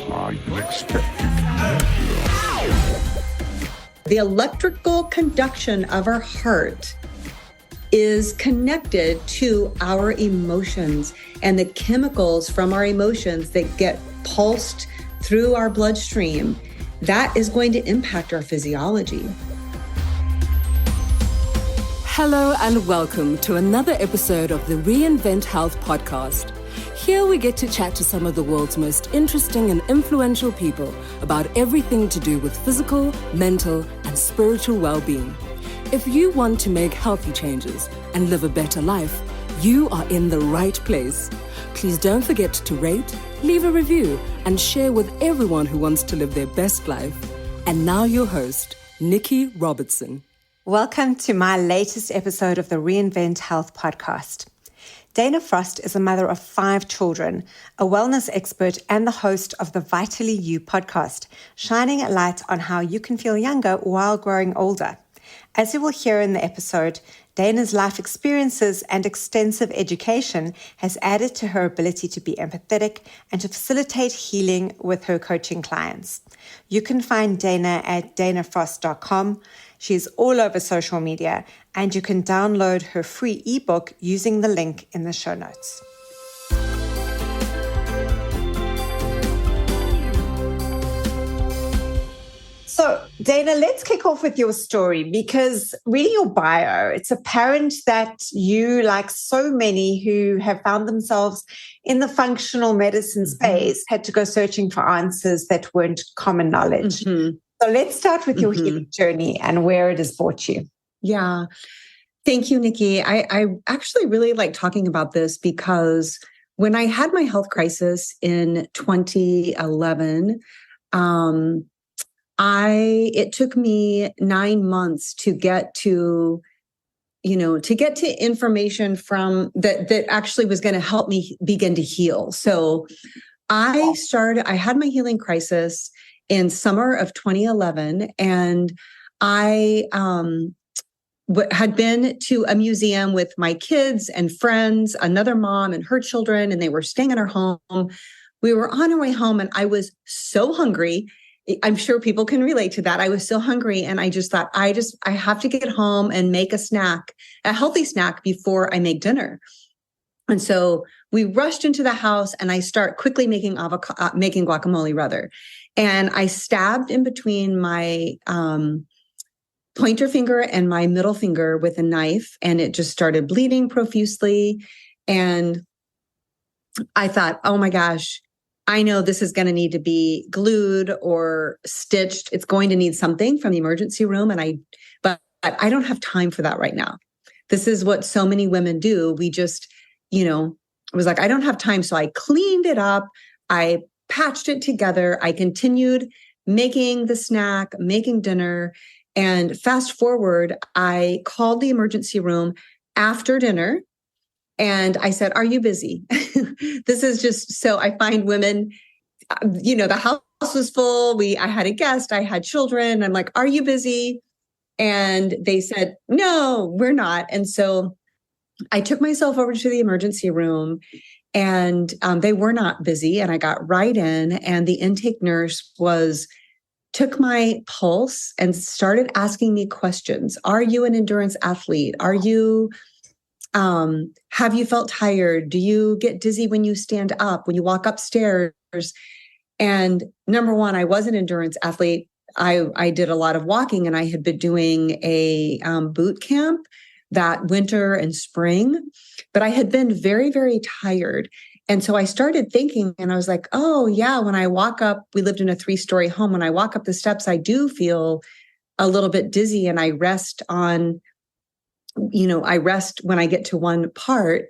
The electrical conduction of our heart is connected to our emotions, and the chemicals from our emotions that get pulsed through our bloodstream, that is going to impact our physiology. Hello and welcome to another episode of the Reinvent Health podcast. Here we get to chat to some of the world's most interesting and influential people about everything to do with physical, mental, and spiritual well-being. If you want to make healthy changes and live a better life, you are in the right place. Please don't forget to rate, leave a review, and share with everyone who wants to live their best life. And now your host, Nikki Robertson. Welcome to my latest episode of the Reinvent Health podcast. Dana Frost is a mother of 5 children, a wellness expert, and the host of the Vitally You podcast, shining a light on how you can feel younger while growing older. As you will hear in the episode, Dana's life experiences and extensive education has added to her ability to be empathetic and to facilitate healing with her coaching clients. You can find Dana at danafrost.com. She's all over social media, and you can download her free ebook using the link in the show notes. So, Dana, let's kick off with your story, because reading your bio, it's apparent that you, like so many who have found themselves in the functional medicine space, had to go searching for answers that weren't common knowledge. So let's start with your healing journey and where it has brought you. Yeah. Thank you, Nikki. I actually really like talking about this because when I had my health crisis in 2011, it took me 9 months to get to information from that actually was going to help me begin to heal. So I had my healing crisis in summer of 2011, and I had been to a museum with my kids and friends, another mom and her children, and they were staying in our home. We were on our way home, and I was so hungry. I'm sure people can relate to that. I was so hungry, and I just thought, I have to get home and make a healthy snack before I make dinner. And so we rushed into the house, and I start quickly making guacamole rather. And I stabbed in between my pointer finger and my middle finger with a knife, and it just started bleeding profusely. And I thought, oh my gosh, I know this is going to need to be glued or stitched. It's going to need something from the emergency room. But I don't have time for that right now. This is what so many women do. We just, it was like, I don't have time. So I cleaned it up. I patched it together. I continued making the snack, making dinner. And fast forward, I called the emergency room after dinner. And I said, are you busy? This is just, so I find women, the house was full. I had a guest, I had children. I'm like, are you busy? And they said, no, we're not. And so I took myself over to the emergency room, and they were not busy. And I got right in, and the intake nurse took my pulse and started asking me questions. Are you an endurance athlete? Are you, have you felt tired? Do you get dizzy when you stand up, when you walk upstairs? And number one, I was an endurance athlete. I did a lot of walking, and I had been doing a boot camp that winter and spring, but I had been very, very tired. And so I started thinking, and I was like, oh yeah, when I walk up, we lived in a 3-story home. When I walk up the steps, I do feel a little bit dizzy, and I rest when I get to one part.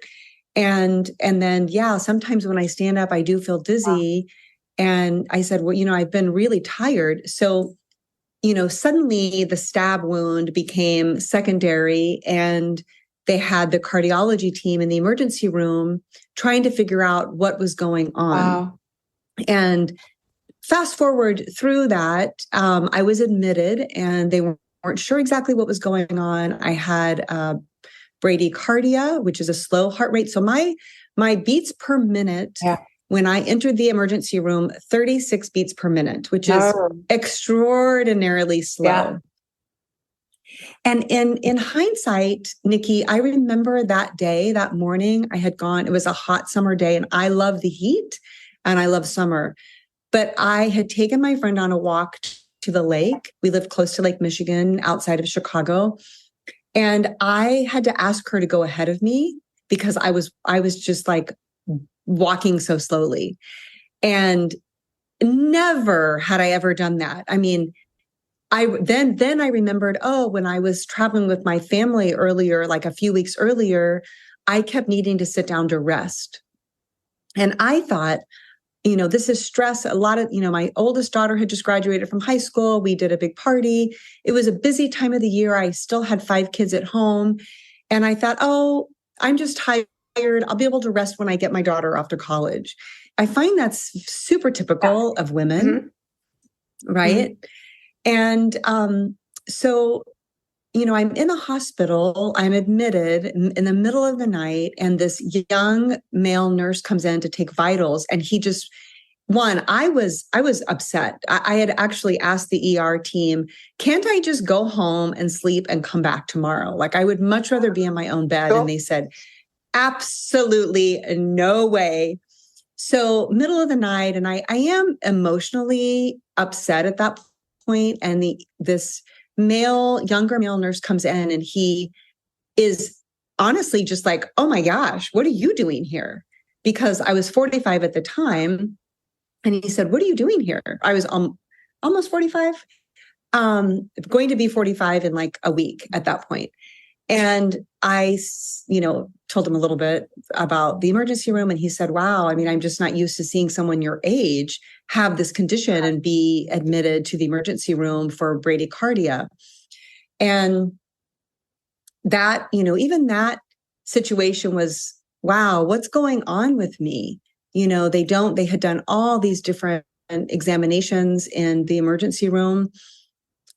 And then, yeah, sometimes when I stand up, I do feel dizzy. Wow. And I said, well, I've been really tired. So, suddenly the stab wound became secondary, and they had the cardiology team in the emergency room trying to figure out what was going on. Wow. And fast forward through that, I was admitted, and they weren't sure exactly what was going on. I had bradycardia, which is a slow heart rate. So my beats per minute when I entered the emergency room, 36 beats per minute, which is extraordinarily slow. Yeah. And in hindsight, Nikki, I remember that day, that morning, I had gone, it was a hot summer day, and I love the heat and I love summer. But I had taken my friend on a walk to the lake. We lived close to Lake Michigan outside of Chicago. And I had to ask her to go ahead of me because I was just like walking so slowly. And never had I ever done that. I mean, then I remembered, when I was traveling with my family earlier, like a few weeks earlier, I kept needing to sit down to rest. And I thought, this is stress. A lot of, my oldest daughter had just graduated from high school. We did a big party. It was a busy time of the year. I still had 5 kids at home. And I thought, I'm just tired. I'll be able to rest when I get my daughter off to college. I find that's super typical of women, right? Mm-hmm. And so, I'm in a hospital, I'm admitted in the middle of the night, and this young male nurse comes in to take vitals. And he just, I was upset. I had actually asked the ER team, can't I just go home and sleep and come back tomorrow? Like, I would much rather be in my own bed. Cool. And they said, absolutely no way. So middle of the night, and I am emotionally upset at that point. And this younger male nurse comes in, and he is honestly just like, oh my gosh, what are you doing here? Because I was 45 at the time. And he said, what are you doing here? I was almost 45, going to be 45 in like a week at that point. And I, told him a little bit about the emergency room. And he said, wow, I mean, I'm just not used to seeing someone your age have this condition and be admitted to the emergency room for bradycardia. And that, even that situation was, wow, what's going on with me? They had done all these different examinations in the emergency room.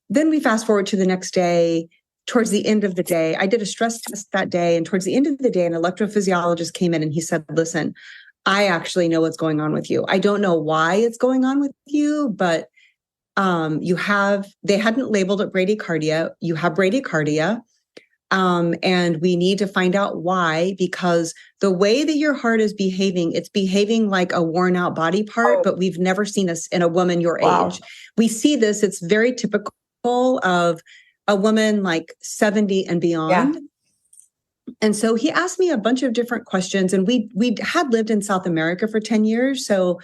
Then we fast forward to the next day. Towards the end of the day, I did a stress test that day. And towards the end of the day, an electrophysiologist came in and he said, listen, I actually know what's going on with you. I don't know why it's going on with you, but they hadn't labeled it bradycardia. You have bradycardia. And we need to find out why, because the way that your heart is behaving, it's behaving like a worn out body part, but we've never seen this in a woman your age. We see this. It's very typical of a woman like 70 and beyond. Yeah. And so he asked me a bunch of different questions, and we had lived in South America for 10 years. So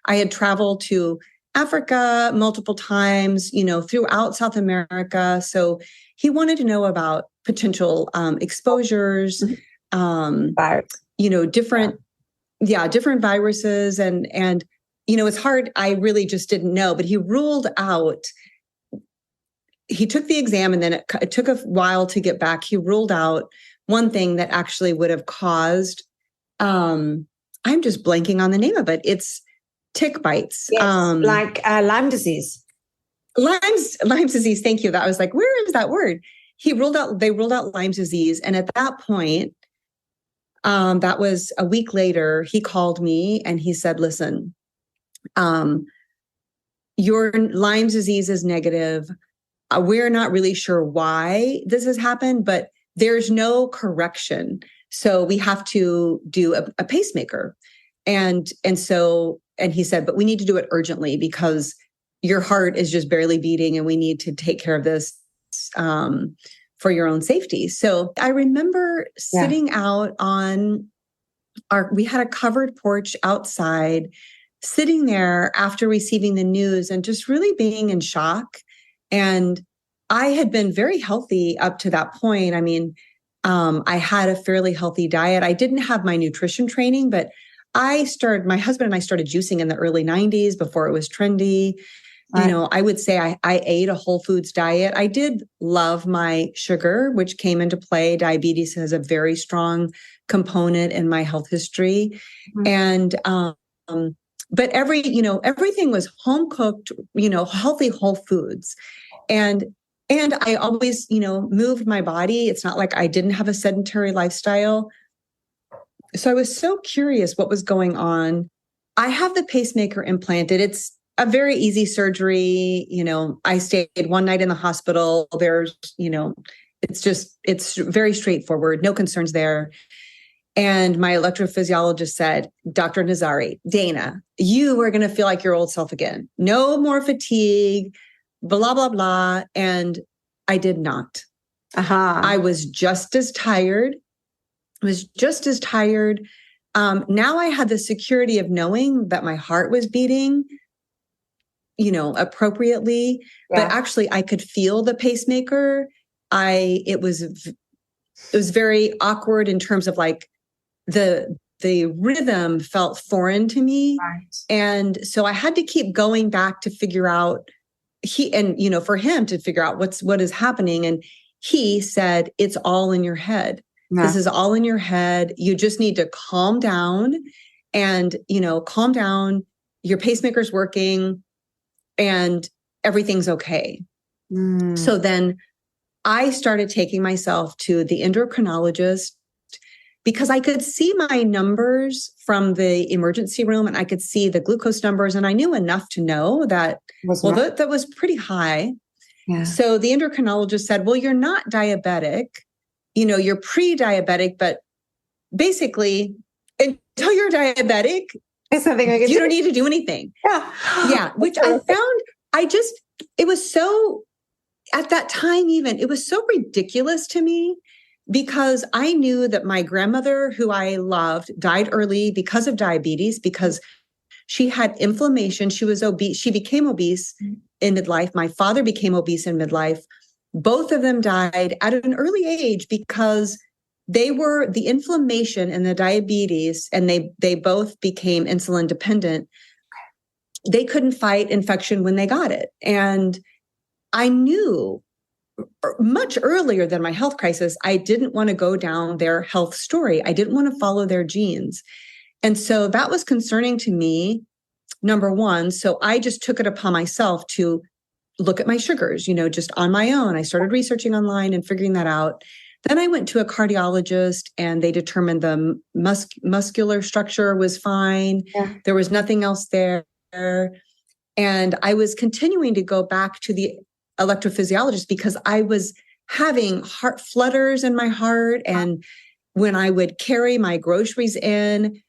I had traveled to Africa multiple times, throughout South America. So he wanted to know about potential exposures, different viruses. And, it's hard. I really just didn't know, but he ruled out. He took the exam, and then it took a while to get back. He ruled out one thing that actually would have caused, I'm just blanking on the name of it. It's tick bites. Yes, like Lyme disease. Lyme's disease. Thank you. I was like, where is that word? They ruled out Lyme's disease. And at that point, that was a week later, he called me and he said, listen, your Lyme's disease is negative. We're not really sure why this has happened, but there's no correction. So we have to do a pacemaker. And he said, but we need to do it urgently because your heart is just barely beating and we need to take care of this for your own safety. So I remember sitting out on we had a covered porch outside, sitting there after receiving the news and just really being in shock. And I had been very healthy up to that point. I mean, I had a fairly healthy diet. I didn't have my nutrition training, but my husband and I started juicing in the early 90s before it was trendy. Right. I would say I ate a whole foods diet. I did love my sugar, which came into play. Diabetes has a very strong component in my health history. Mm-hmm. And, but everything was home cooked, healthy whole foods. And I always, moved my body. It's not like I didn't have a sedentary lifestyle. So I was so curious what was going on. I have the pacemaker implanted. It's a very easy surgery. I stayed one night in the hospital. It's very straightforward. No concerns there. And my electrophysiologist said, Dr. Nazari, Dana, you are going to feel like your old self again. No more fatigue, blah, blah, blah. And I did not. I was just as tired. Now I had the security of knowing that my heart was beating, appropriately, but actually I could feel the pacemaker. It was very awkward in terms of like the rhythm felt foreign to me. Right. And so I had to keep going back to figure out for him to figure out what is happening. And he said, it's all in your head. Yeah. This is all in your head. You just need to calm down and, calm down. Your pacemaker's working and everything's okay. So then I started taking myself to the endocrinologist because I could see my numbers from the emergency room and I could see the glucose numbers. And I knew enough to know that was pretty high. Yeah. So the endocrinologist said, well, you're not diabetic. You're pre-diabetic, but basically until you're diabetic, you don't need to do anything. Yeah. Yeah. Which I found, it was so, at that time even, it was so ridiculous to me because I knew that my grandmother, who I loved, died early because of diabetes, because she had inflammation. She was obese. She became obese in midlife. My father became obese in midlife. Both of them died at an early age because they were the inflammation and the diabetes, and they both became insulin dependent. They couldn't fight infection when they got it. And I knew much earlier than my health crisis, I didn't want to go down their health story. I didn't want to follow their genes. And so that was concerning to me, number one. So I just took it upon myself to look at my sugars, just on my own. I started researching online and figuring that out. Then I went to a cardiologist and they determined the muscular structure was fine. Yeah. There was nothing else there. And I was continuing to go back to the electrophysiologist because I was having heart flutters in my heart. And when I would carry my groceries in,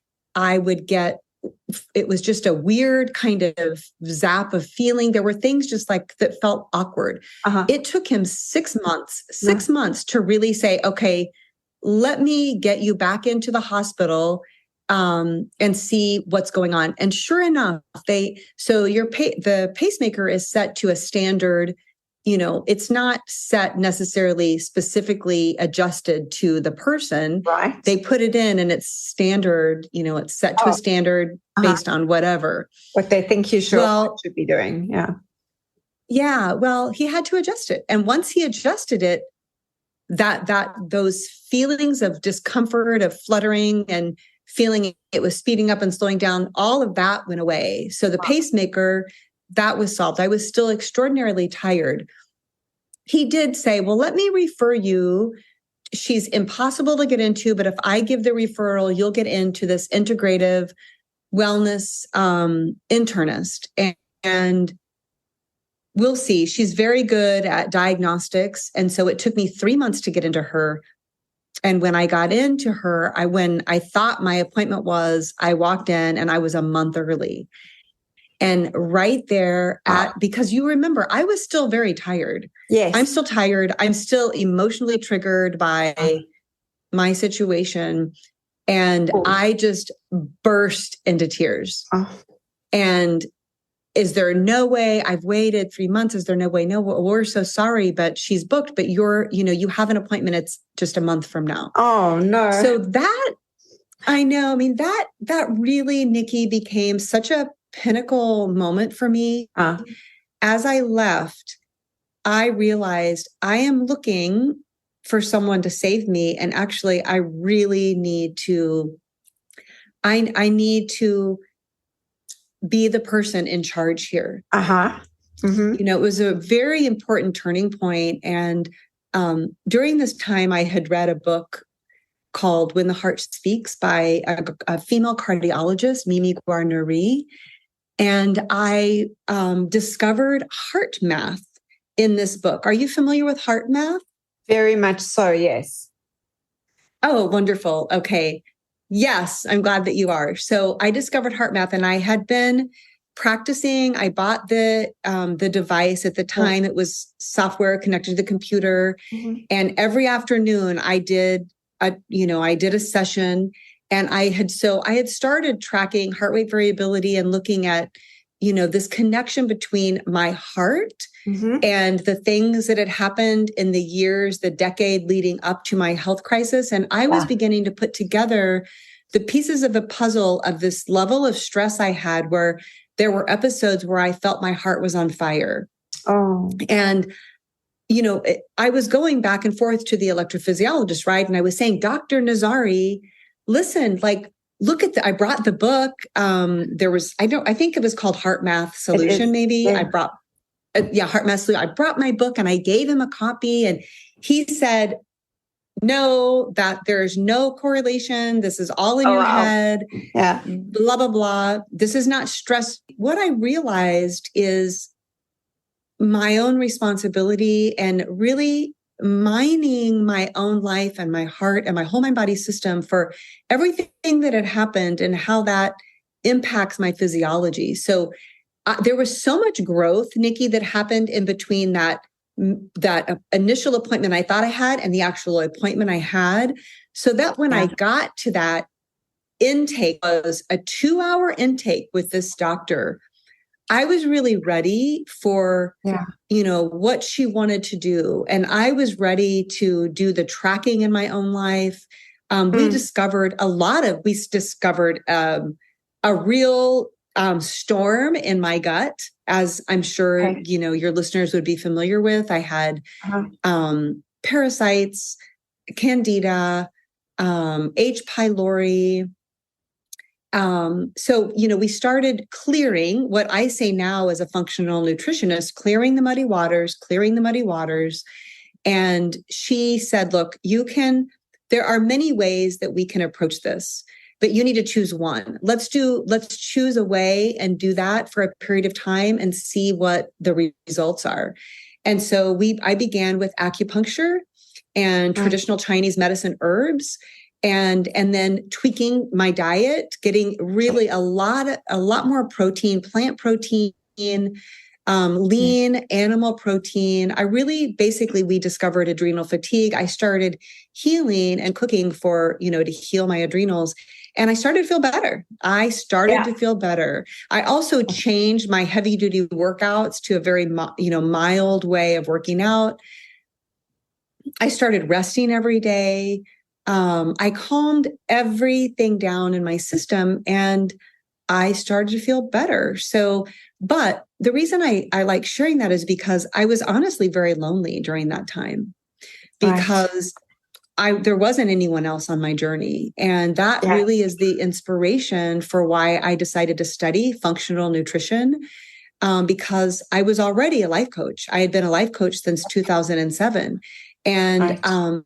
it was just a weird kind of zap of feeling. There were things just like that felt awkward. It took him 6 months to really say, okay, let me get you back into the hospital and see what's going on. And sure enough, the pacemaker is set to a standard. It's not set necessarily specifically adjusted to the person. Right. They put it in and it's standard, it's set to a standard based on what they think you should be doing. Yeah. Yeah. Well, he had to adjust it. And once he adjusted it, those feelings of discomfort, of fluttering and feeling it was speeding up and slowing down, all of that went away. So the pacemaker, that was solved. I was still extraordinarily tired. He did say, well, let me refer you. She's impossible to get into, but if I give the referral, you'll get into this integrative wellness internist. And we'll see. She's very good at diagnostics. And so it took me 3 months to get into her. And when I got into her, when I thought my appointment was, I walked in and I was a month early. And right there because you remember, I was still very tired. Yes. I'm still tired. I'm still emotionally triggered by my situation. And I just burst into tears. And is there no way? I've waited 3 months. Is there no way? No, we're so sorry, but she's booked, but you have an appointment. It's just a month from now. Oh, no. So that, I know, I mean, that really, Nikki, became such a pinnacle moment for me. As I left, I realized I am looking for someone to save me. And actually, I really need to, I need to be the person in charge here. Mm-hmm. It was a very important turning point. And during this time, I had read a book called When the Heart Speaks by a female cardiologist, Mimi Guarneri. And I discovered heart math in this book. Are you familiar with heart math? Very much so, yes. Oh, wonderful. Okay. Yes, I'm glad that you are. So I discovered heart math, and I had been practicing. I bought the device at the time. It was software connected to the computer. And every afternoon I did a session, and I had started tracking heart rate variability and looking at, this connection between my heart and the things that had happened in the decade leading up to my health crisis. And I was beginning to put together the pieces of the puzzle of this level of stress I had, where there were episodes where I felt my heart was on fire. Oh. And, I was going back and forth to the electrophysiologist, right? And I was saying, Dr. Nazari, listen, I brought the book. I think it was called Heart Math Solution, maybe. Yeah. I brought, Heart Math Solution. I brought my book and I gave him a copy, and he said, no, that there's no correlation. This is all in your head. Yeah. Blah, blah, blah. This is not stress. What I realized is my own responsibility and really mining my own life and my heart and my whole mind body system for everything that had happened and how that impacts my physiology. So there was so much growth, Nikki, that happened in between that initial appointment I thought I had and the actual appointment I had. So that when I got to that intake, was a 2-hour intake with this doctor, I was really ready for, what she wanted to do. And I was ready to do the tracking in my own life. We discovered a real storm in my gut, as I'm sure, your listeners would be familiar with. I had parasites, candida, H. pylori. So, we started clearing what I say now as a functional nutritionist, clearing the muddy waters. And she said, look, there are many ways that we can approach this, but you need to choose one. Let's choose a way and do that for a period of time and see what the results are. And so I began with acupuncture and traditional Chinese medicine herbs. And then tweaking my diet, getting really a lot more protein, plant protein, lean animal protein. We discovered adrenal fatigue. I started healing and cooking to heal my adrenals. And I started to feel better. I also changed my heavy duty workouts to a very, mild way of working out. I started resting every day. I calmed everything down in my system and I started to feel better. But the reason I like sharing that is because I was honestly very lonely during that time, because there wasn't anyone else on my journey. And that really is the inspiration for why I decided to study functional nutrition, because I was already a life coach. I had been a life coach since 2007. And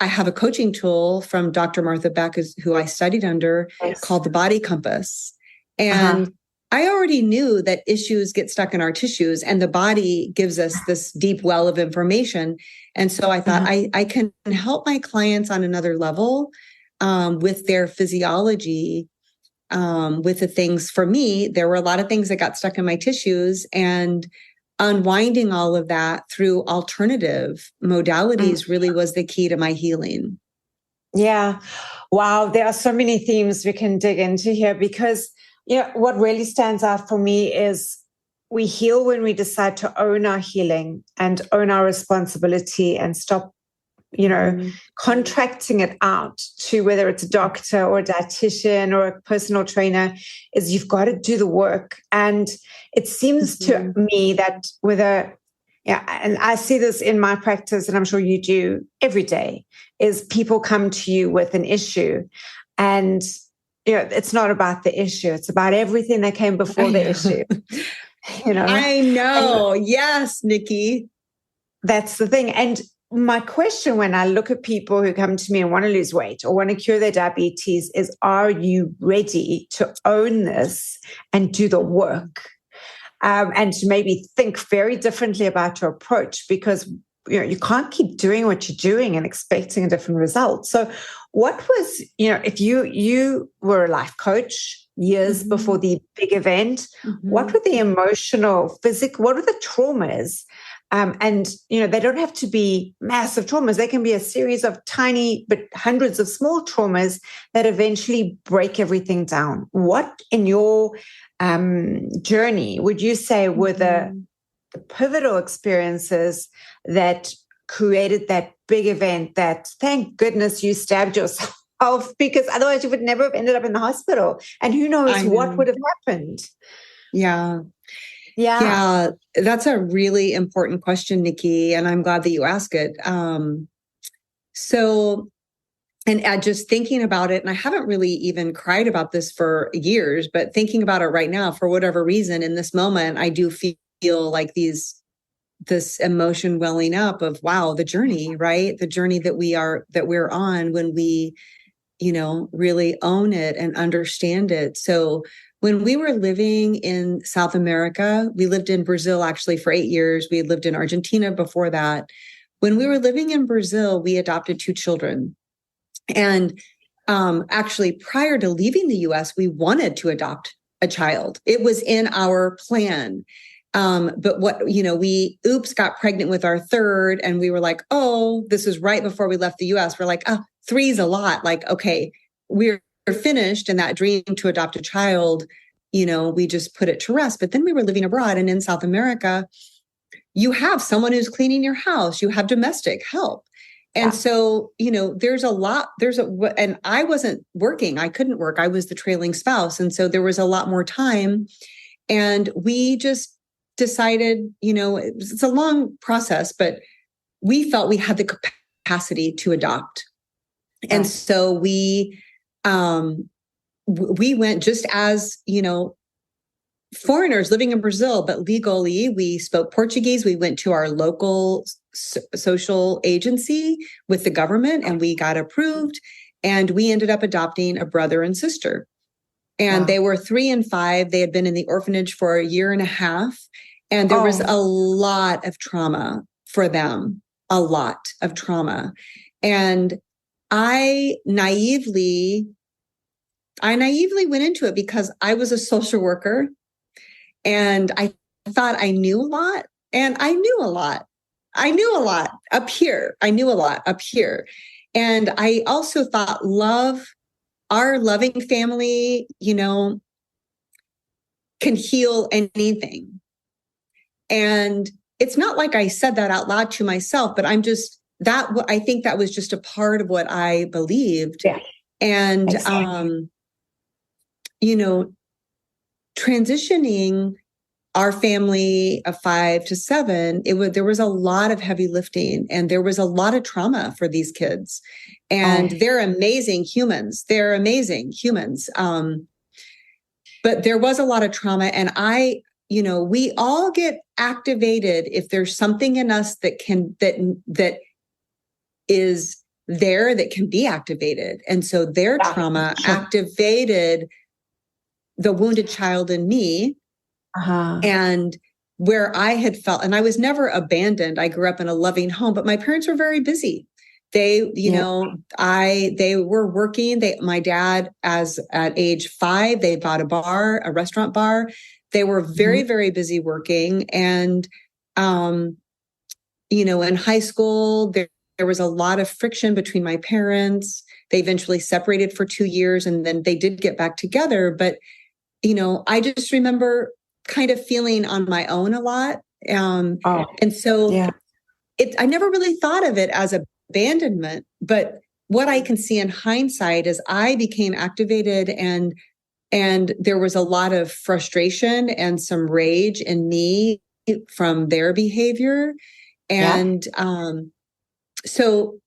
I have a coaching tool from Dr. Martha Beck, who I studied under, called the Body Compass. And I already knew that issues get stuck in our tissues and the body gives us this deep well of information. And so I thought I can help my clients on another level with their physiology, with the things. For me, there were a lot of things that got stuck in my tissues, and unwinding all of that through alternative modalities really was the key to my healing. Yeah. Wow. There are so many themes we can dig into here, because what really stands out for me is we heal when we decide to own our healing and own our responsibility and stop, contracting it out to whether it's a doctor or a dietitian or a personal trainer. Is you've got to do the work. And it seems to me that and I see this in my practice, and I'm sure you do every day, is people come to you with an issue, and it's not about the issue. It's about everything that came before the issue. I know. Yes, Nikki. That's the thing. And my question when I look at people who come to me and want to lose weight or want to cure their diabetes is, are you ready to own this and do the work? And to maybe think very differently about your approach, because you can't keep doing what you're doing and expecting a different result. So what was, if you were a life coach years before the big event, what were the emotional, physical, what were the traumas? And they don't have to be massive traumas. They can be a series of tiny, but hundreds of small traumas that eventually break everything down. What in your journey would you say were the pivotal experiences that created that big event that, thank goodness, you stabbed yourself, because otherwise you would never have ended up in the hospital, and who knows what would have happened? Yeah, that's a really important question, Nikki, and I'm glad that you asked it. And just thinking about it, and I haven't really even cried about this for years, but thinking about it right now, for whatever reason, in this moment, I do feel like this emotion welling up of, wow, the journey, right? The journey that we're on when we, really own it and understand it. So when we were living in South America, we lived in Brazil actually for 8 years. We had lived in Argentina before that. When we were living in Brazil, we adopted 2 children. And actually, prior to leaving the US, we wanted to adopt a child. It was in our plan. But we got pregnant with our 3rd, and we were like, oh, this was right before we left the US. We're like, 3's a lot. Like, okay, we're finished. And that dream to adopt a child, we just put it to rest. But then we were living abroad, and in South America, you have someone who's cleaning your house, you have domestic help. And so, and I wasn't working. I couldn't work. I was the trailing spouse. And so there was a lot more time. And we just decided, it's a long process, but we felt we had the capacity to adopt. And so we went just as, foreigners living in Brazil, but legally we spoke Portuguese. We went to our local social agency with the government, and we got approved, and we ended up adopting a brother and sister. And they were 3 and 5. They had been in the orphanage for 1.5 years. And there was a lot of trauma for them, a lot of trauma. And I naively went into it because I was a social worker, and I thought I knew a lot, and I knew a lot. I knew a lot up here. And I also thought our loving family, can heal anything. And it's not like I said that out loud to myself, but I think that was just a part of what I believed. Yeah. And, exactly. Transitioning our family of 5 to 7, there was a lot of heavy lifting, and there was a lot of trauma for these kids. And they're amazing humans. But there was a lot of trauma, and we all get activated if there's something in us that is there that can be activated. And so their trauma activated the wounded child in me. And where I had felt, and I was never abandoned. I grew up in a loving home, but my parents were very busy. They, they were working. My dad, at age 5, they bought a restaurant bar. They were very, very busy working. And, in high school, there was a lot of friction between my parents. They eventually separated for 2 years, and then they did get back together. But, I just remember kind of feeling on my own a lot. And so I never really thought of it as abandonment, but what I can see in hindsight is I became activated, and there was a lot of frustration and some rage in me from their behavior. And, so,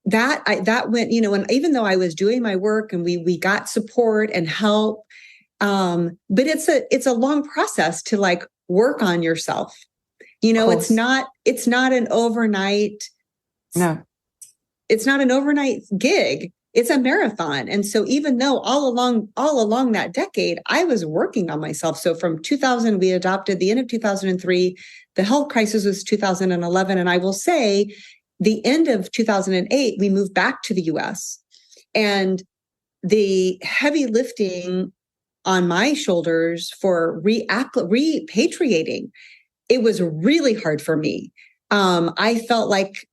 that went, and even though I was doing my work and we got support and help, but it's a long process to work on yourself. You know, it's not an overnight. No, it's not an overnight gig. It's a marathon. And so even though all along that decade, I was working on myself. So from 2000, we adopted the end of 2003, the health crisis was 2011. And I will say the end of 2008, we moved back to the US, and the heavy lifting on my shoulders for repatriating, it was really hard for me. I felt like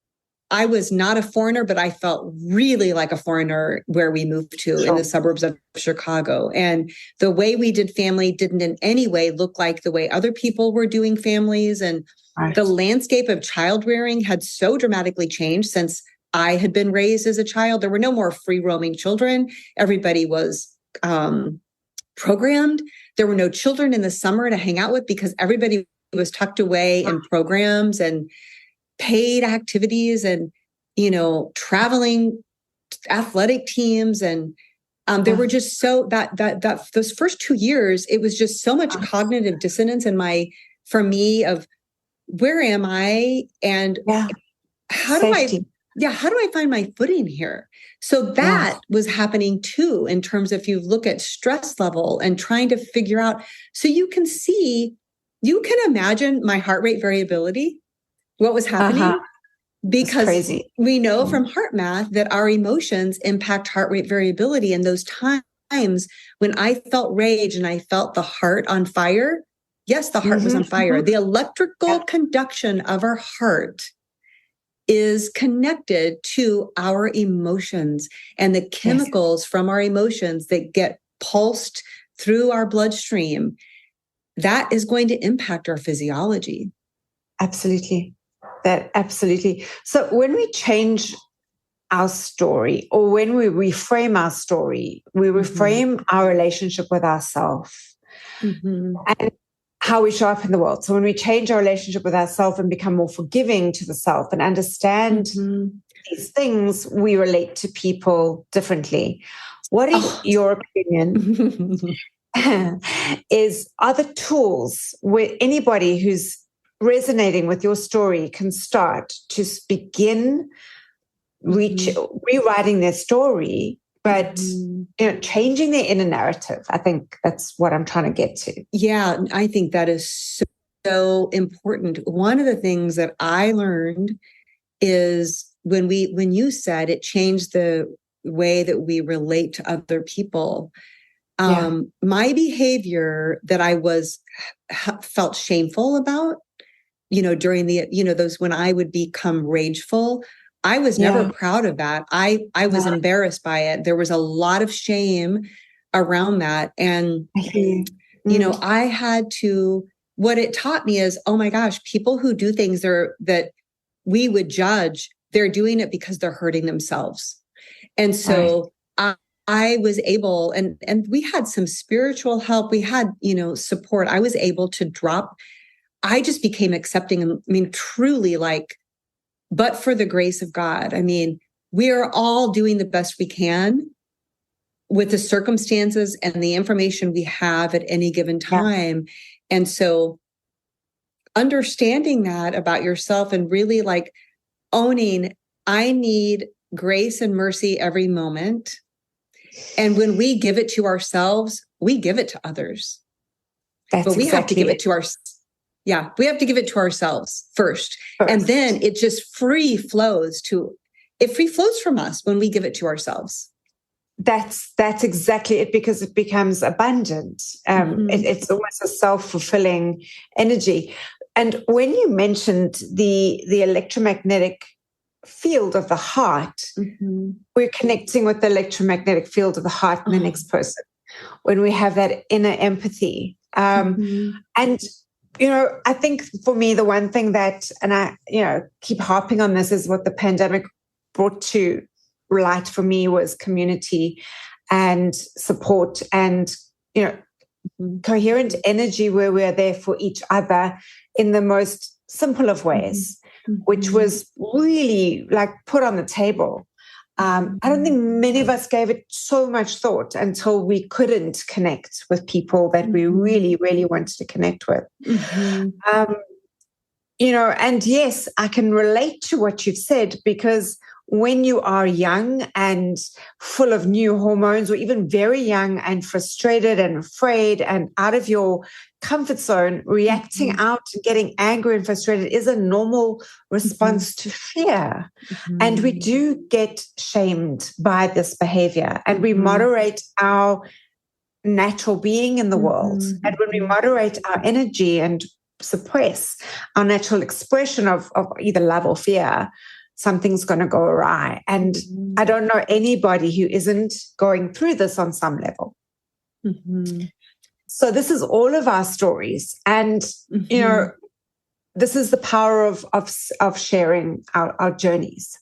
I was not a foreigner, but I felt really like a foreigner where we moved to in the suburbs of Chicago. And the way we did family didn't in any way look like the way other people were doing families. And the landscape of child rearing had so dramatically changed since I had been raised as a child. There were no more free roaming children. Everybody was programmed. There were no children in the summer to hang out with because everybody was tucked away in programs and paid activities and, you know, traveling athletic teams. And there were just so that those first 2 years, it was just so much cognitive dissonance for me of where am I and how do I find my footing here? So that was happening too, in terms of, if you look at stress level and trying to figure out, so you can imagine my heart rate variability, what was happening, because we know from heart math that our emotions impact heart rate variability. And those times when I felt rage and I felt the heart on fire, yes, the heart was on fire. The electrical conduction of our heart is connected to our emotions, and the chemicals from our emotions that get pulsed through our bloodstream, that is going to impact our physiology. Absolutely. Absolutely. So when we change our story, or when we reframe our story, we reframe our relationship with ourselves and how we show up in the world. So when we change our relationship with ourselves and become more forgiving to the self and understand these things, we relate to people differently. What is your opinion are the tools where anybody who's resonating with your story can start to begin rewriting their story, but changing their inner narrative? I think that's what I'm trying to get to. Yeah, I think that is so important. One of the things that I learned is when you said it changed the way that we relate to other people. My behavior that I felt shameful about, during those when I would become rageful, I was never proud of that. I was embarrassed by it. There was a lot of shame around that. And, I had to, what it taught me is, oh my gosh, people who do things that we would judge, they're doing it because they're hurting themselves. And so I was able, and we had some spiritual help. We had, support. I was able to I just became accepting. Truly but for the grace of God. We are all doing the best we can with the circumstances and the information we have at any given time. And so understanding that about yourself and really owning, I need grace and mercy every moment. And when we give it to ourselves, we give it to others. But we have to give it to ourselves. Yeah, we have to give it to ourselves first. And then it just free flows from us when we give it to ourselves. That's exactly it, because it becomes abundant. It's almost a self-fulfilling energy. And when you mentioned the electromagnetic field of the heart, we're connecting with the electromagnetic field of the heart in the next person when we have that inner empathy. And I think for me, the one thing that, and I, keep harping on this, is what the pandemic brought to light for me was community and support and, coherent energy where we're there for each other in the most simple of ways, which was really put on the table. I don't think many of us gave it so much thought until we couldn't connect with people that we really, really wanted to connect with. And yes, I can relate to what you've said, because when you are young and full of new hormones, or even very young and frustrated and afraid and out of your comfort zone, reacting out and getting angry and frustrated is a normal response to fear. And we do get shamed by this behavior, and we moderate our natural being in the world. And when we moderate our energy and suppress our natural expression of either love or fear, something's going to go awry. And I don't know anybody who isn't going through this on some level. So this is all of our stories. And, this is the power of sharing our journeys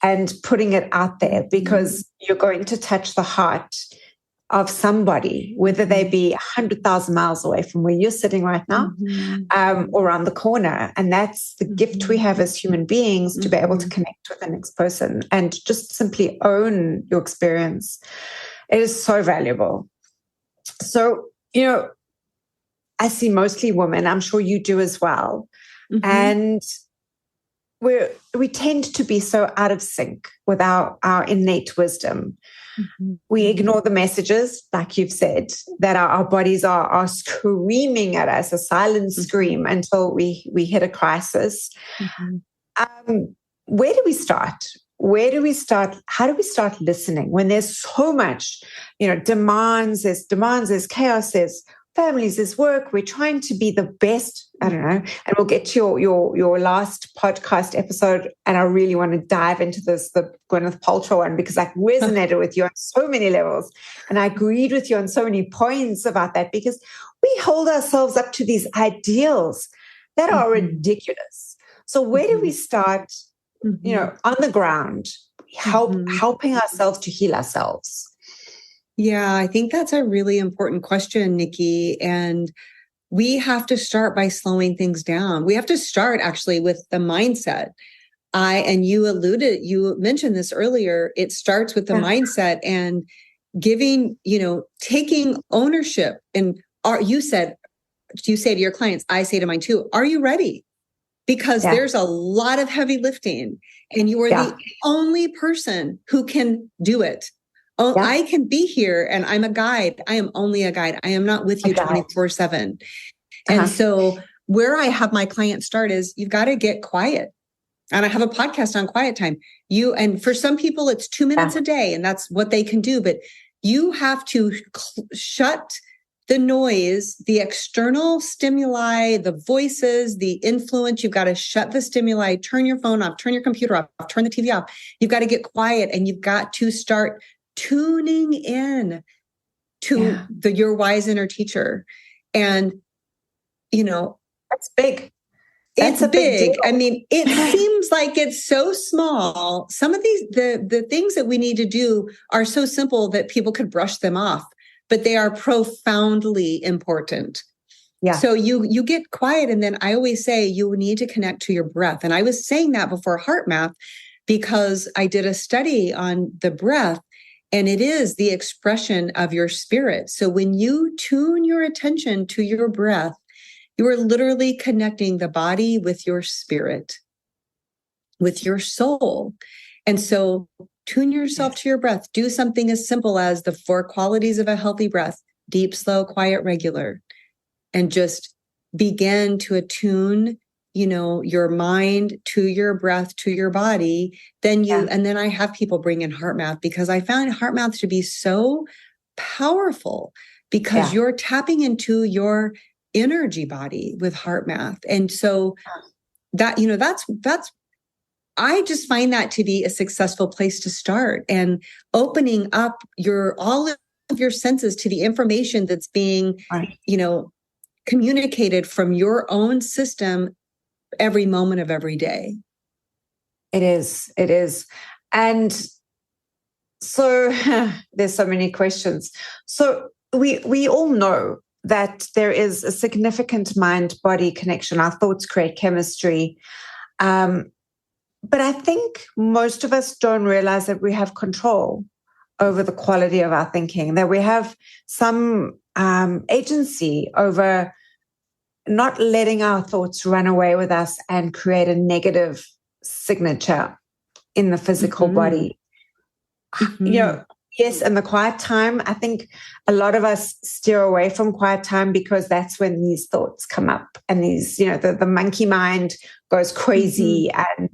and putting it out there, because you're going to touch the heart of somebody, whether they be 100,000 miles away from where you're sitting right now, or around the corner. And that's the gift we have as human beings, to be able to connect with the next person and just simply own your experience. It is so valuable. So, I see mostly women. I'm sure you do as well. And we tend to be so out of sync with our innate wisdom. We ignore the messages, like you've said, that our bodies are screaming at us, a silent scream, until we hit a crisis. Where do we start? Where do we start? How do we start listening when there's so much, demands, there's chaos, there's families, there's work. We're trying to be the best. I don't know. And we'll get to your last podcast episode. And I really want to dive into this, the Gwyneth Paltrow one, because I resonated with you on so many levels. And I agreed with you on so many points about that, because we hold ourselves up to these ideals that are ridiculous. So where do we start, on the ground, helping ourselves to heal ourselves? Yeah, I think that's a really important question, Nikki. And we have to start by slowing things down. We have to start actually with the mindset. You mentioned this earlier. It starts with the mindset and giving, taking ownership. And you say to your clients, I say to mine too, are you ready? Because there's a lot of heavy lifting, and you are the only person who can do it. I can be here and I'm a guide. I am only a guide. I am not with you 24/7. And so where I have my clients start is, you've got to get quiet. And I have a podcast on quiet time. And for some people, it's 2 minutes a day, and that's what they can do. But you have to shut the noise, the external stimuli, the voices, the influence. You've got to shut the stimuli, turn your phone off, turn your computer off, turn the TV off. You've got to get quiet, and you've got to start tuning in to your wise inner teacher. And, that's big. It's big. I mean, it seems like it's so small. Some of the things that we need to do are so simple that people could brush them off, but they are profoundly important. Yeah. So you get quiet. And then I always say you need to connect to your breath. And I was saying that before Heart Math, because I did a study on the breath. And it is the expression of your spirit. So when you tune your attention to your breath, you are literally connecting the body with your spirit, with your soul. And so tune yourself to your breath. Do something as simple as the 4 qualities of a healthy breath: deep, slow, quiet, regular. And just begin to attune your mind to your breath, to your body. And then I have people bring in Heart Math, because I found Heart Math to be so powerful, because you're tapping into your energy body with Heart Math. And so that, that's, I just find that to be a successful place to start, and opening up all of your senses to the information that's being, communicated from your own system every moment of every day. It is. And so there's so many questions. So we all know that there is a significant mind-body connection. Our thoughts create chemistry. But I think most of us don't realize that we have control over the quality of our thinking, that we have some agency over not letting our thoughts run away with us and create a negative signature in the physical body. Yes, in the quiet time, I think a lot of us steer away from quiet time because that's when these thoughts come up and these, the monkey mind goes crazy, and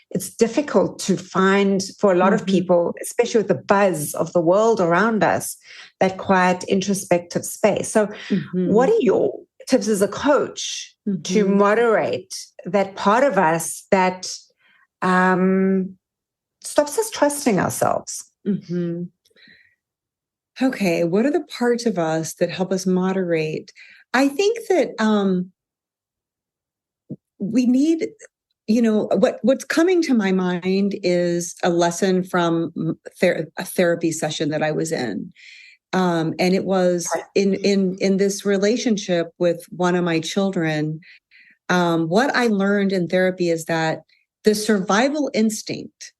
it's difficult to find for a lot of people, especially with the buzz of the world around us, that quiet introspective space. So what are your tips as a coach to moderate that part of us that stops us trusting ourselves? Okay, what are the parts of us that help us moderate? I think that we need, what's coming to my mind is a lesson from a therapy session that I was in. And it was in this relationship with one of my children. What I learned in therapy is that the survival instinct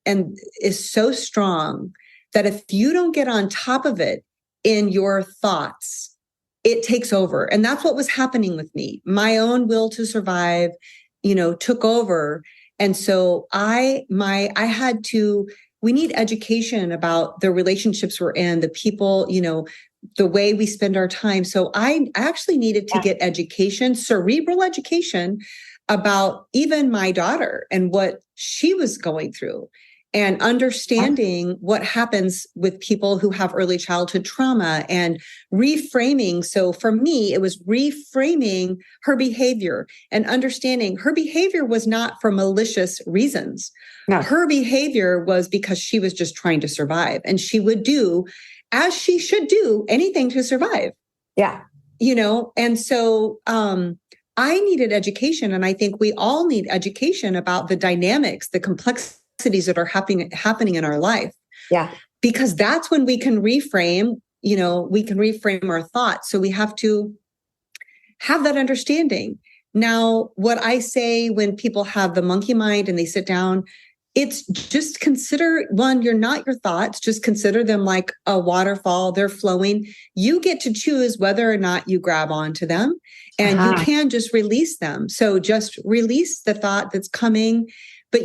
is so strong that if you don't get on top of it in your thoughts, it takes over. And that's what was happening with me. My own will to survive, took over. And so we need education about the relationships we're in, the people, the way we spend our time. So I actually needed to get education, cerebral education, about even my daughter and what she was going through, and understanding what happens with people who have early childhood trauma and reframing. So for me, it was reframing her behavior and understanding her behavior was not for malicious reasons. No. Her behavior was because she was just trying to survive, and she would do, as she should do, anything to survive. Yeah. And so I needed education, and I think we all need education about the dynamics, the complexities that are happening in our life. Yeah. Because that's when we can reframe, we can reframe our thoughts. So we have to have that understanding. Now, what I say when people have the monkey mind and they sit down, it's just consider, one, you're not your thoughts, just consider them like a waterfall. They're flowing. You get to choose whether or not you grab onto them, and you can just release them. So just release the thought that's coming. But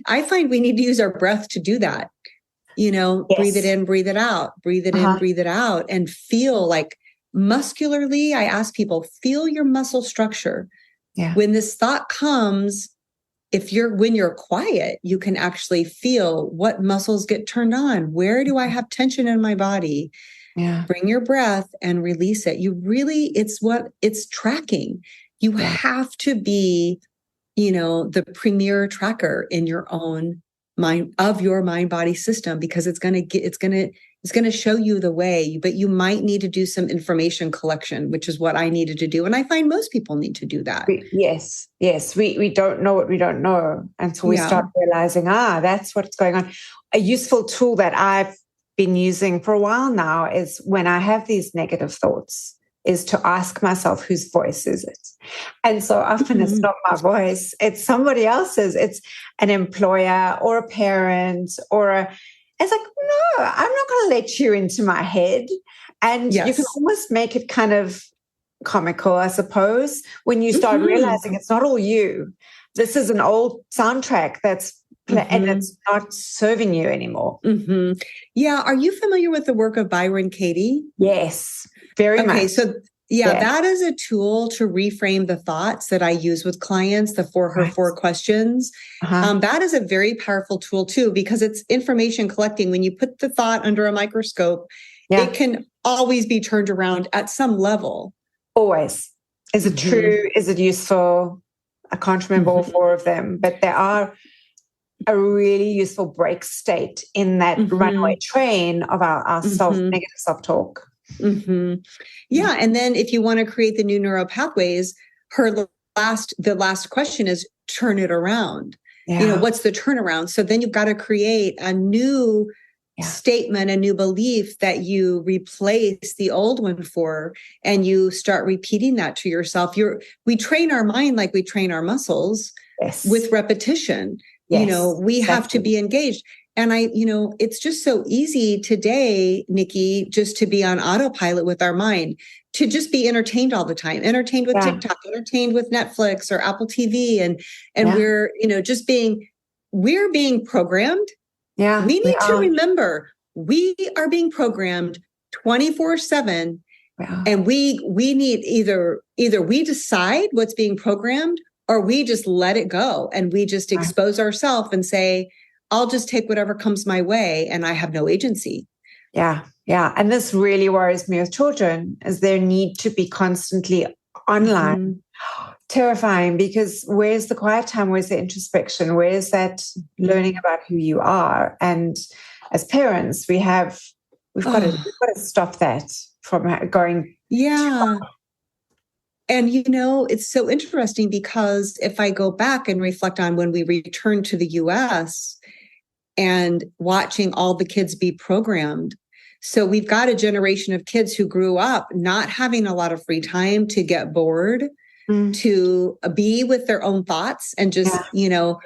I find we need to use our breath to do that. Yes. Breathe it in, breathe it out, breathe it in, breathe it out, and feel like muscularly. I ask people, feel your muscle structure. Yeah. When this thought comes, when you're quiet, you can actually feel what muscles get turned on. Where do I have tension in my body? Yeah. Bring your breath and release it. It's tracking. You have to be, the premier tracker in your own mind, of your mind body system, because it's going to show you the way, but you might need to do some information collection, which is what I needed to do. And I find most people need to do that. Yes. We don't know what we don't know until we start realizing, that's what's going on. A useful tool that I've been using for a while now is when I have these negative thoughts, is to ask myself, whose voice is it? And so often it's not my voice, it's somebody else's. It's an employer or a parent it's like, no, I'm not going to let you into my head. And you can almost make it kind of comical, I suppose, when you start realizing it's not all you. This is an old soundtrack that's and it's not serving you anymore. Yeah. Are you familiar with the work of Byron Katie? Yes, very much. Okay, so that is a tool to reframe the thoughts that I use with clients, the four questions. That is a very powerful tool too, because it's information collecting. When you put the thought under a microscope, it can always be turned around at some level. Always. Is it true? Is it useful? I can't remember all four of them, but there are a really useful break state in that runaway train of our negative self-talk. Yeah. And then if you want to create the new neural pathways, the last question is turn it around. What's the turnaround? So then you've got to create a new statement, a new belief that you replace the old one for, and you start repeating that to yourself. We train our mind like we train our muscles with repetition. We have to be engaged. And it's just so easy today, Nikki, just to be on autopilot with our mind, to just be entertained all the time, entertained with TikTok, entertained with Netflix or Apple TV. And we're, we're being programmed. Yeah. We need to remember we are being programmed 24/7. And we need either we decide what's being programmed, or we just let it go and we just expose ourselves and say, I'll just take whatever comes my way and I have no agency. Yeah. Yeah. And this really worries me with children, is their need to be constantly online. Mm-hmm. Terrifying, because where's the quiet time? Where's the introspection? Where's that learning about who you are? And as parents, we've got to stop that from going. Yeah. And, it's so interesting, because if I go back and reflect on when we returned to the US and watching all the kids be programmed. So we've got a generation of kids who grew up not having a lot of free time, to get bored, to be with their own thoughts, and just,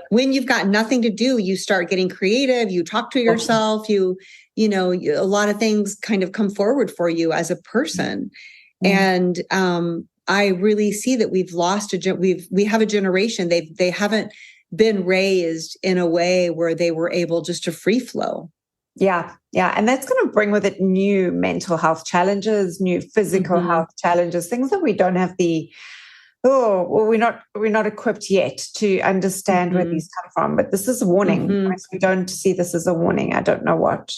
when you've got nothing to do, you start getting creative, you talk to yourself, a lot of things kind of come forward for you as a person. And I really see that we've lost we have a generation, they haven't been raised in a way where they were able just to free flow. Yeah. Yeah. And that's going to bring with it new mental health challenges, new physical health challenges, things that we don't have we're not equipped yet to understand where these come from. But this is a warning. If we don't see this as a warning, I don't know what.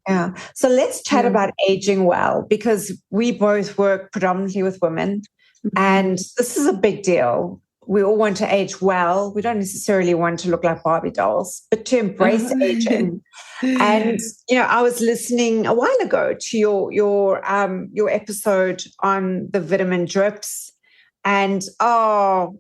Yeah. So let's chat about aging well, because we both work predominantly with women, and this is a big deal. We all want to age well. We don't necessarily want to look like Barbie dolls, but to embrace aging. And, I was listening a while ago to your episode on the vitamin drips. And,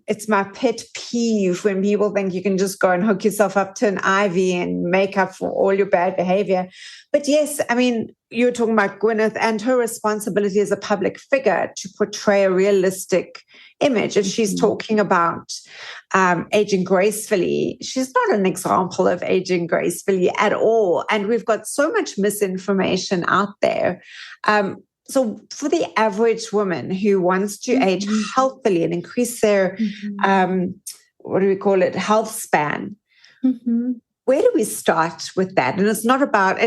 it's my pet peeve when people think you can just go and hook yourself up to an IV and make up for all your bad behavior. But yes, I mean, you're talking about Gwyneth and her responsibility as a public figure to portray a realistic image. And she's talking about aging gracefully. She's not an example of aging gracefully at all. And we've got so much misinformation out there. So for the average woman who wants to age healthily and increase their, health span, where do we start with that? And it's not about,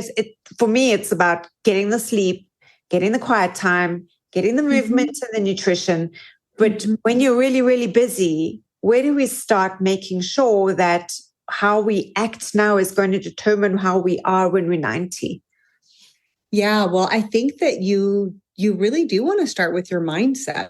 for me, it's about getting the sleep, getting the quiet time, getting the movement and the nutrition. But when you're really, really busy, where do we start making sure that how we act now is going to determine how we are when we're 90? Yeah, well, I think that you really do want to start with your mindset.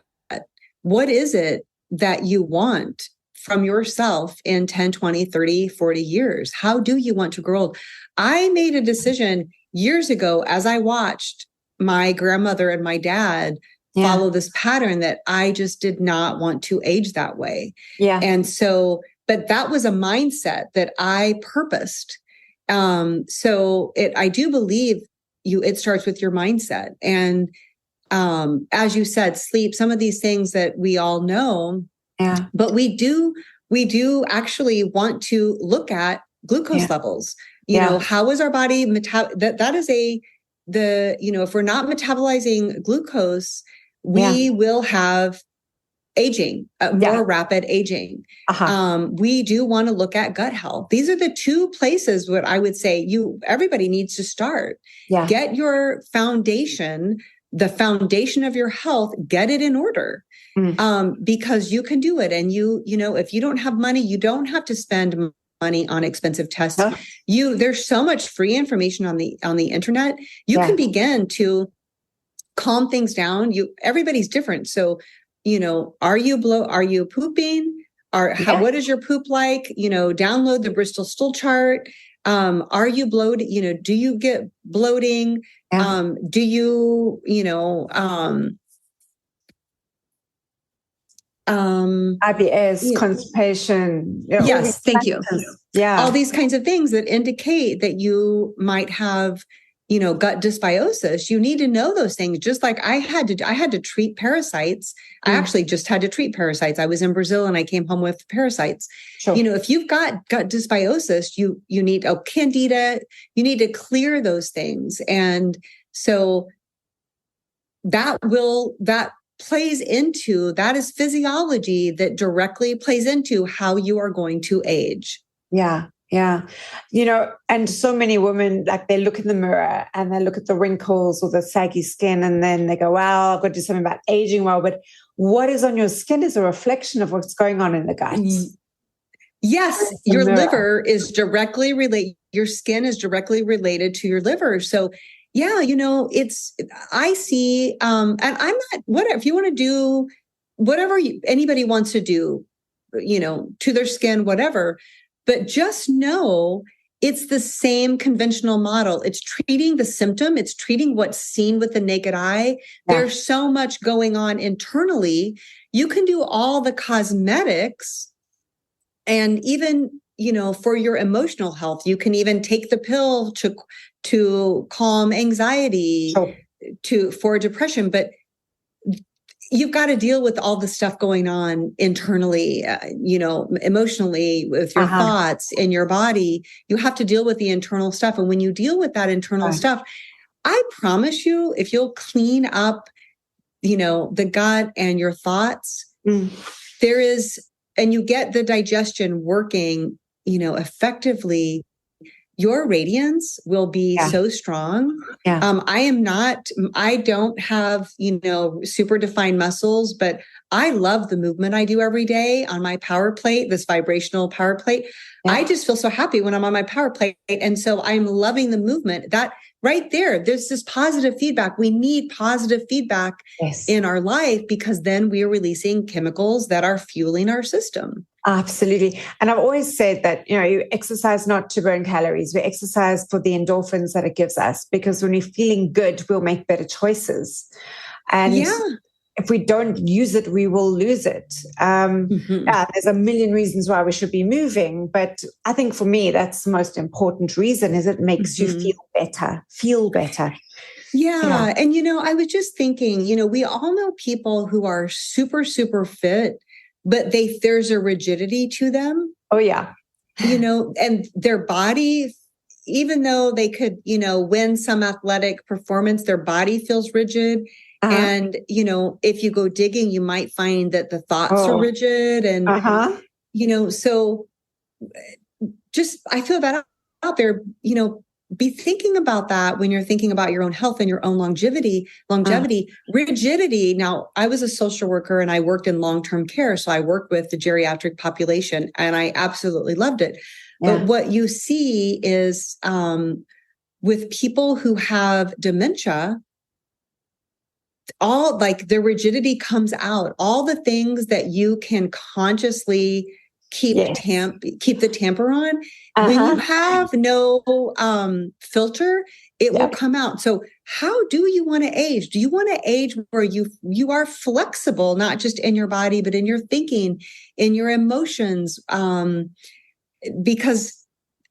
What is it that you want from yourself in 10, 20, 30, 40 years? How do you want to grow old? I made a decision years ago as I watched my grandmother and my dad follow this pattern that I just did not want to age that way. Yeah. And so, but that was a mindset that I purposed. I do believe it starts with your mindset. And as you said, sleep, some of these things that we all know, but we do actually want to look at glucose levels. You know, how is our body that is if we're not metabolizing glucose, we will have aging, more rapid aging. We do want to look at gut health. These are the two places what I would say everybody needs to start. Get your foundation, the foundation of your health, get it in order. Because you can do it. And if you don't have money, you don't have to spend money on expensive tests. There's so much free information on the internet. You can begin to calm things down. Everybody's different. So, are you pooping? What is your poop like? Download the Bristol stool chart. Are you bloated? Do you get bloating? Do you, IBS, constipation. Yes, thank you. Yeah. All these kinds of things that indicate that you might have, gut dysbiosis, you need to know those things. Just like I had to treat parasites. I actually just had to treat parasites. I was in Brazil and I came home with parasites. Sure. If you've got gut dysbiosis, you need candida, you need to clear those things. And so that is physiology that directly plays into how you are going to age. Yeah. Yeah. And so many women, like, they look in the mirror and they look at the wrinkles or the saggy skin, and then they go, wow, I've got to do something about aging well. But what is on your skin is a reflection of what's going on in the gut. Yes, your liver is directly related. Your skin is directly related to your liver. So yeah, I see, and I'm not, whatever, if you want to do whatever anybody wants to do, to their skin, whatever. But just know it's the same conventional model. It's treating the symptom. It's treating what's seen with the naked eye. Yeah. There's so much going on internally. You can do all the cosmetics, and even, for your emotional health, you can even take the pill to calm anxiety, for depression. But you've got to deal with all the stuff going on internally, emotionally, with your thoughts in your body. You have to deal with the internal stuff. And when you deal with that internal stuff, I promise you, if you'll clean up, the gut and your thoughts, and you get the digestion working, effectively, your radiance will be so strong. Yeah. I don't have, super defined muscles, but I love the movement I do every day on my power plate, this vibrational power plate. Yeah. I just feel so happy when I'm on my power plate. And so I'm loving the movement. That right there's this positive feedback. We need positive feedback in our life, because then we are releasing chemicals that are fueling our system. Absolutely. And I've always said that, you exercise not to burn calories. We exercise for the endorphins that it gives us, because when we're feeling good, we'll make better choices. And if we don't use it, we will lose it. There's a million reasons why we should be moving. But I think for me, that's the most important reason, is it makes you feel better. Yeah. And, I was just thinking, we all know people who are super, super fit, but there's a rigidity to them. Oh, yeah. And their body, even though they could, win some athletic performance, their body feels rigid. And, if you go digging, you might find that the thoughts are rigid. And, so just, I feel that out there, be thinking about that when you're thinking about your own health and your own longevity, rigidity. Now, I was a social worker and I worked in long-term care. So I worked with the geriatric population and I absolutely loved it. Yeah. But what you see is with people who have dementia, all like the rigidity comes out, all the things that you can consciously keep the tamper on. When you have no filter, it will come out. So how do you want to age? Do you want to age where you are flexible, not just in your body, but in your thinking, in your emotions? Because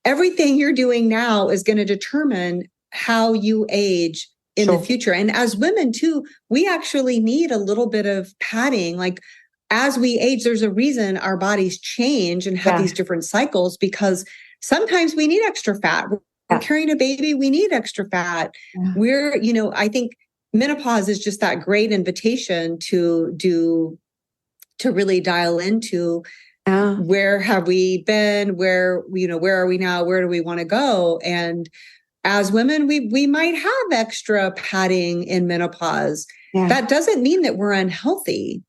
everything you're doing now is going to determine how you age in the future. And as women too, we actually need a little bit of padding. Like, as we age, there's a reason our bodies change and have these different cycles, because sometimes we need extra fat. We're carrying a baby, we need extra fat. Yeah. I think menopause is just that great invitation to really dial into where have we been, where are we now, where do we want to go? And as women, we might have extra padding in menopause. Yeah. That doesn't mean that we're unhealthy.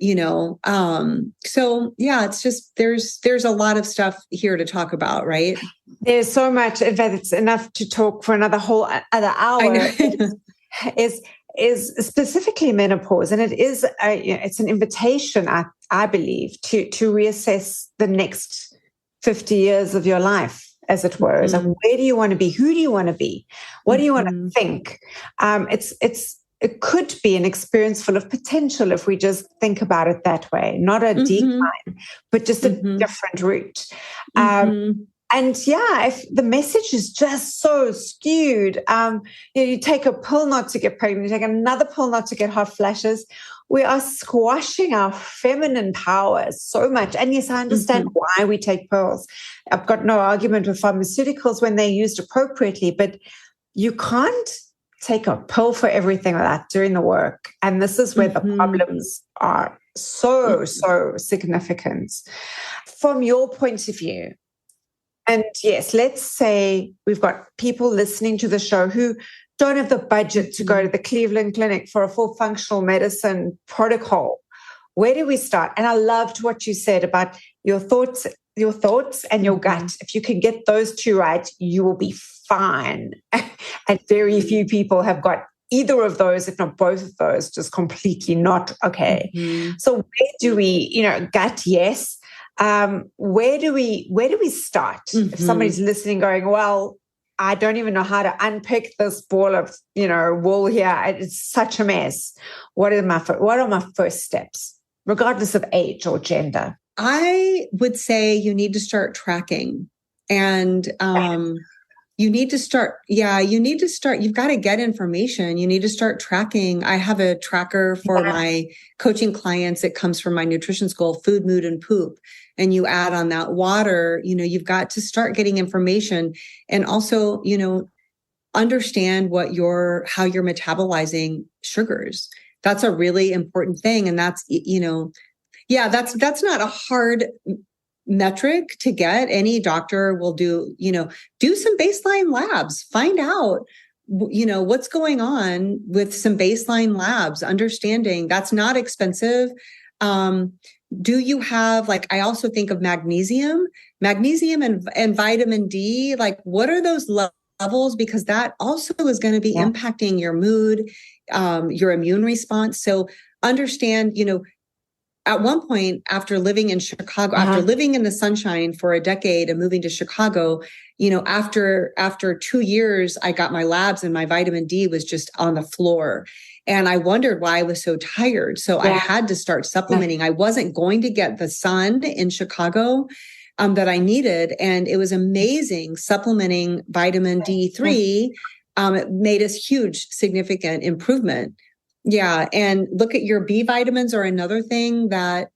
So it's just, there's a lot of stuff here to talk about, right? There's so much. In fact, it's enough to talk for another whole other hour. is specifically menopause, and it is it's an invitation, I believe, to reassess the next 50 years of your life, as it were. Mm-hmm. So where do you want to be? Who do you want to be? What do you want to think? It could be an experience full of potential if we just think about it that way, not a decline, but just a different route. And yeah, if the message is just so skewed, you take a pill not to get pregnant, you take another pill not to get hot flashes. We are squashing our feminine powers so much. And yes, I understand why we take pills. I've got no argument with pharmaceuticals when they're used appropriately, but you can't take a pill for everything without doing the work. And this is where the problems are so significant. From your point of view, and yes, let's say we've got people listening to the show who don't have the budget to go to the Cleveland Clinic for a full functional medicine protocol. Where do we start? And I loved what you said about your thoughts and your gut. If you can get those two right, you will be fine. And very few people have got either of those, if not both of those, just completely not okay. So where do we, gut, yes. Where do we start? If somebody's listening going, well, I don't even know how to unpick this ball of, wool here. It's such a mess. What are my first steps, regardless of age or gender? I would say you need to start tracking, and you've got to get information. You need to start tracking. I have a tracker for my coaching clients. It comes from my nutrition school, Food, Mood, and Poop. And you add on that water, you've got to start getting information, and also, understand how you're metabolizing sugars. That's a really important thing. And that's, that's not a hard metric to get. Any doctor will do some baseline labs, find out, what's going on with some baseline labs, understanding that's not expensive. Do you have, I also think of magnesium and vitamin D, what are those levels? Because that also is going to be impacting your mood, your immune response. So understand, at one point after living in Chicago, after living in the sunshine for a decade and moving to Chicago, after 2 years, I got my labs and my vitamin D was just on the floor. And I wondered why I was so tired. So I had to start supplementing. I wasn't going to get the sun in Chicago that I needed. And it was amazing supplementing vitamin D3. It made a huge, significant improvement. Yeah. And look at your B vitamins are another thing that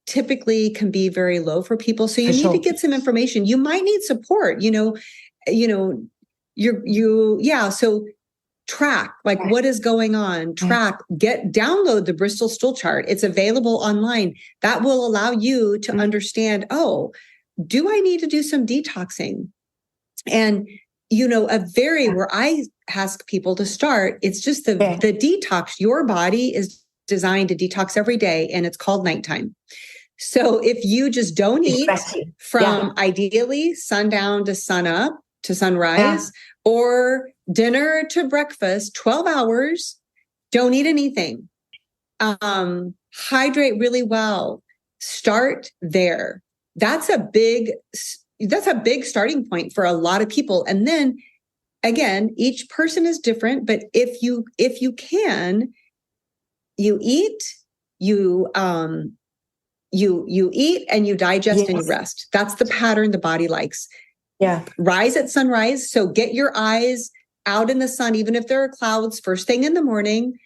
typically can be very low for people. So you need to get some information. You might need support, so track, what is going on, download the Bristol stool chart. It's available online. That will allow you to understand, do I need to do some detoxing? And, where I ask people to start, it's just the detox. Your body is designed to detox every day, and it's called nighttime. So if you just don't eat from ideally sundown to sunup to sunrise, or dinner to breakfast, 12 hours, don't eat anything. Hydrate really well. Start there. That's a big starting point for a lot of people. And then again, each person is different, but if you can, you eat, you eat and you digest and you rest. That's the pattern the body likes. Yeah. Rise at sunrise. So get your eyes out in the sun, even if there are clouds, first thing in the morning.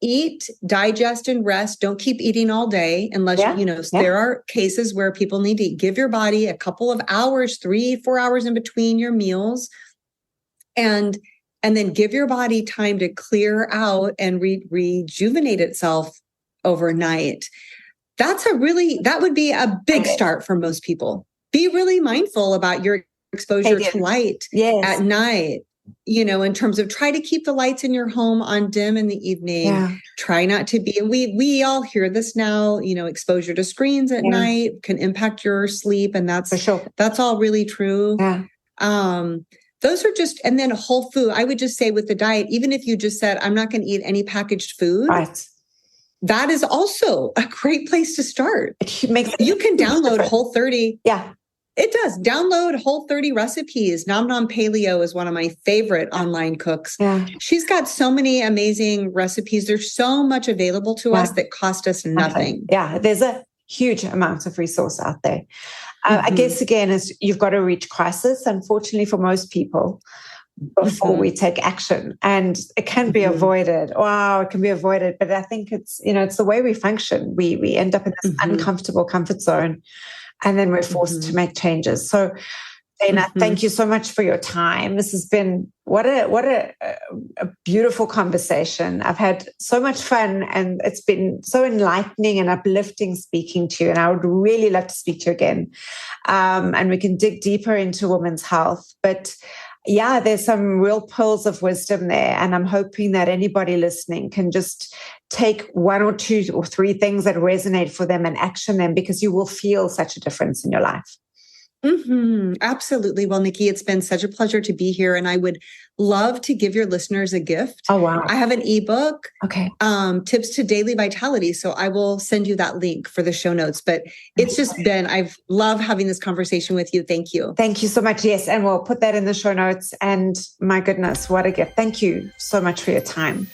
Eat, digest, and rest. Don't keep eating all day unless, there are cases where people need to give your body a couple of hours, 3-4 hours in between your meals. And then give your body time to clear out and rejuvenate itself overnight. That would be a big start for most people. Be really mindful about your exposure to light at night, in terms of try to keep the lights in your home on dim in the evening. Yeah. Try not to be, and we all hear this now, exposure to screens at night can impact your sleep. And that's all really true. Yeah. Those are just, and then whole food. I would just say with the diet, even if you just said, I'm not going to eat any packaged food. Right. That is also a great place to start. You can download Whole30. Yeah. It does. Download Whole30 recipes. Nom Nom Paleo is one of my favorite online cooks. Yeah. She's got so many amazing recipes. There's so much available to us that cost us nothing. Yeah. There's a huge amounts of resource out there. I guess, again, is you've got to reach crisis, unfortunately, for most people before we take action. And it can be avoided. Wow, it can be avoided. But I think it's, it's the way we function. We end up in this uncomfortable comfort zone, and then we're forced to make changes. So, Dana, thank you so much for your time. This has been what a beautiful conversation. I've had so much fun, and it's been so enlightening and uplifting speaking to you. And I would really love to speak to you again. And we can dig deeper into women's health. But yeah, there's some real pearls of wisdom there. And I'm hoping that anybody listening can just take 1 or 2 or 3 things that resonate for them and action them, because you will feel such a difference in your life. Absolutely. Well, Nikki, it's been such a pleasure to be here, and I would love to give your listeners a gift. Oh, wow. I have an ebook, okay, Tips to Daily Vitality. So I will send you that link for the show notes. But it's just been, I've loved having this conversation with you. Thank you. Thank you so much. Yes. And we'll put that in the show notes. And my goodness, what a gift. Thank you so much for your time.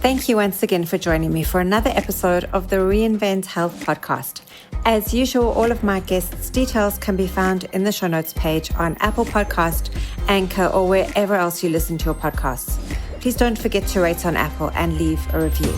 Thank you once again for joining me for another episode of the Reinvent Health podcast. As usual, all of my guests' details can be found in the show notes page on Apple Podcast, Anchor, or wherever else you listen to your podcasts. Please don't forget to rate on Apple and leave a review.